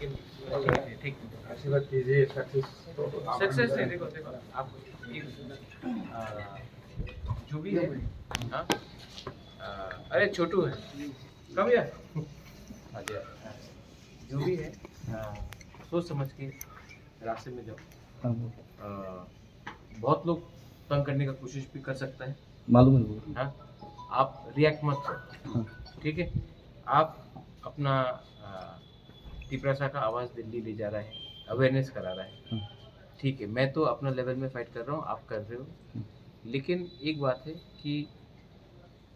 लेकिन ठीक आशीर्वाद कीजिए सक्सेस। सक्सेस नहीं, देखो देखो आप जो भी है, हाँ, अरे छोटू है कब यार, हाँ जी, जो भी है सोच समझ के रास्ते में जाओ। बहुत लोग तंग करने का कोशिश भी कर सकता है, मालूम है वो। हाँ, आप रिएक्ट मत करो, हाँ। ठीक है। आप अपना तिपरासा का आवाज़ दिल्ली ले जा रहा है, अवेयरनेस करा रहा है, हाँ। ठीक है। मैं तो अपना लेवल में फाइट कर रहा हूँ, आप कर रहे हो, लेकिन एक बात है कि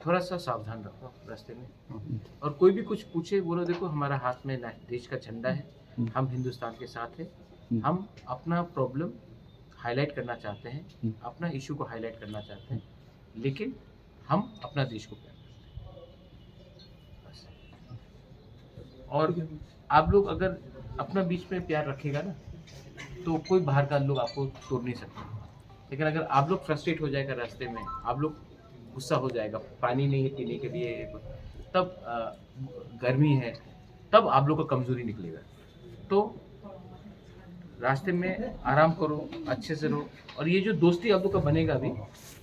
थोड़ा सा सावधान रखो रास्ते में। और कोई भी कुछ पूछे, बोलो देखो हमारा हाथ में देश का झंडा है, हम हिंदुस्तान के साथ हैं, हम अपना प्रॉब्लम हाईलाइट करना चाहते हैं, अपना इशू को हाईलाइट करना चाहते हैं, लेकिन हम अपना देश को प्यार करते हैं। और आप लोग अगर अपना बीच में प्यार रखेगा ना, तो कोई बाहर का लोग आपको तोड़ नहीं सकता। लेकिन अगर आप लोग फ्रस्ट्रेट हो जाएगा रास्ते में, आप लोग गुस्सा हो जाएगा, पानी नहीं है पीने के लिए, तब गर्मी है, तब आप लोग का कमज़ोरी निकलेगा। तो रास्ते में आराम करो, अच्छे से रहो। और ये जो दोस्ती आप लोग का बनेगा अभी,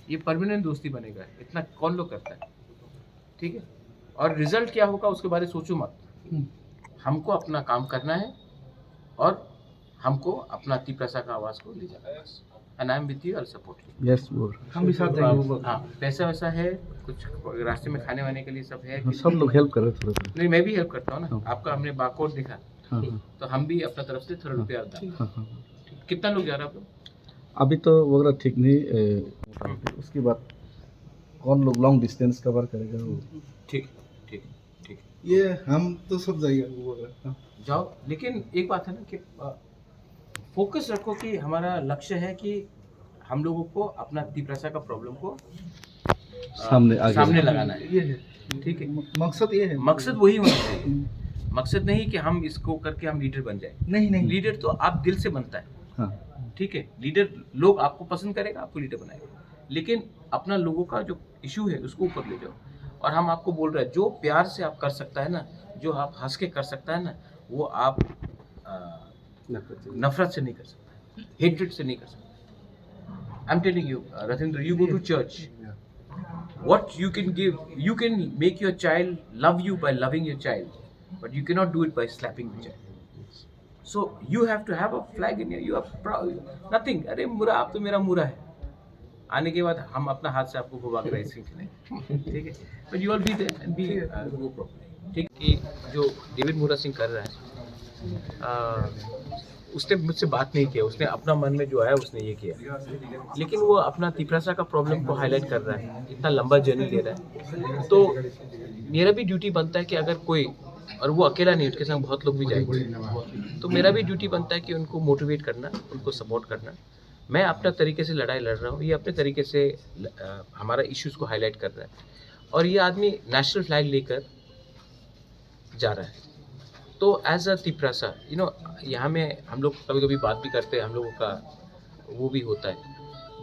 ये परमानेंट दोस्ती बनेगा, इतना कौन लोग करता है, ठीक है। और रिजल्ट क्या होगा उसके बारे में सोचो मत, हमको अपना काम करना है और हमको अपना तिपरासा का आवाज़ को ले जाना है। And I am with you, I support you. Yes वो हम भी साथ देंगे। हाँ, पैसा वैसा है, कुछ रास्ते में खाने वाने के लिए सब है। सब लोग हेल्प कर रहे थोड़ा थोड़ा। नहीं, मैं भी हेल्प करता हूँ ना, हाँ। आपका हमने बारकोड देखा, हाँ हाँ तो हम भी अपना तरफ से थोड़ा रुपया डाल। हाँ हाँ। कितना लोग जा रहे हो आप लोग? अभी तो वगैरह ठीक नहीं, मोटामोटी उसके बाद कौन लोग लॉन्ग डिस्टेंस कवर करेगा वो। ठीक ठीक ठीक, ये हम तो सब जाएगा वो वगैरह। हाँ। जाओ। लेकिन एक बात है ना कि फोकस रखो कि हमारा लक्ष्य है कि हम लोगों को अपना तिपरासा का प्रॉब्लम को सामने लगाना है, ये है, ठीक है। मकसद ये है। मकसद वही होना चाहिए, मकसद नहीं कि हम इसको करके हम लीडर बन जाए। नहीं नहीं, लीडर तो आप दिल से बनता है, हाँ ठीक है। लीडर लोग आपको पसंद करेगा, आपको लीडर बनाएगा, लेकिन अपना लोगों का जो इशू है उसको ऊपर ले जाओ। और हम आपको बोल रहे हैं, जो प्यार से आप कर सकता है ना, जो आप हंस के कर सकता है ना, वो आप नफरत से नहीं कर सकता, हेट्रेड से नहीं कर सकता। I am telling you Rathindra, you go to church, what you can give, you can make your child love you by loving your child, but you cannot do it by slapping the child. So you have to have a flag in your, you are proud, nothing, अरे मुरा, आप तो मेरा मुरा है। आने के बाद हम अपना हाथ से आपको घुमा कर आइसक्रीम खिलाएं, ठीक है। But you all be there and be go properly, ठीक। कि जो डेविड मुरा सिंह कर रहा है, उसने मुझसे बात नहीं किया, उसने अपना मन में जो आया उसने ये किया, लेकिन वो अपना तिपरासा का प्रॉब्लम को हाईलाइट कर रहा है, इतना लंबा जर्नी ले रहा है। तो मेरा भी ड्यूटी बनता है कि अगर कोई, और वो अकेला नहीं, उसके संग बहुत लोग भी जाएंगे, तो मेरा भी ड्यूटी बनता है कि उनको मोटिवेट करना, उनको सपोर्ट करना। मैं अपना तरीके से लड़ाई लड़ रहा हूँ, ये अपने तरीके से हमारा इश्यूज़ को हाईलाइट कर रहा है। और ये आदमी नेशनल फ्लैग लेकर जा रहा है। तो as a Tiprasa, you know, यहाँ में हम लोग कभी कभी बात भी करते हैं, हम लोगों का वो भी होता है,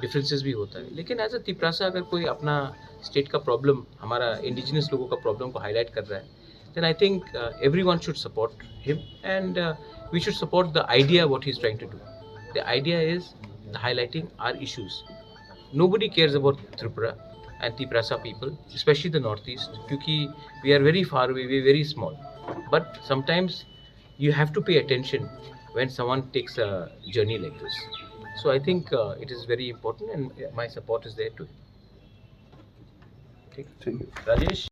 डिफरेंसेस भी होता है, लेकिन एज अ तिपरासा अगर कोई अपना स्टेट का प्रॉब्लम, हमारा इंडिजिनस लोगों का प्रॉब्लम को हाईलाइट कर रहा है, then I think everyone should support him and we should support the idea what he is trying to do. The idea is highlighting our issues. Nobody cares about Tripura and Tiprasa people, especially the Northeast, because we are very far away, we are very small. But sometimes you have to pay attention when someone takes a journey like this. So I think it is very important, and my support is there too. ठीक, Rajesh.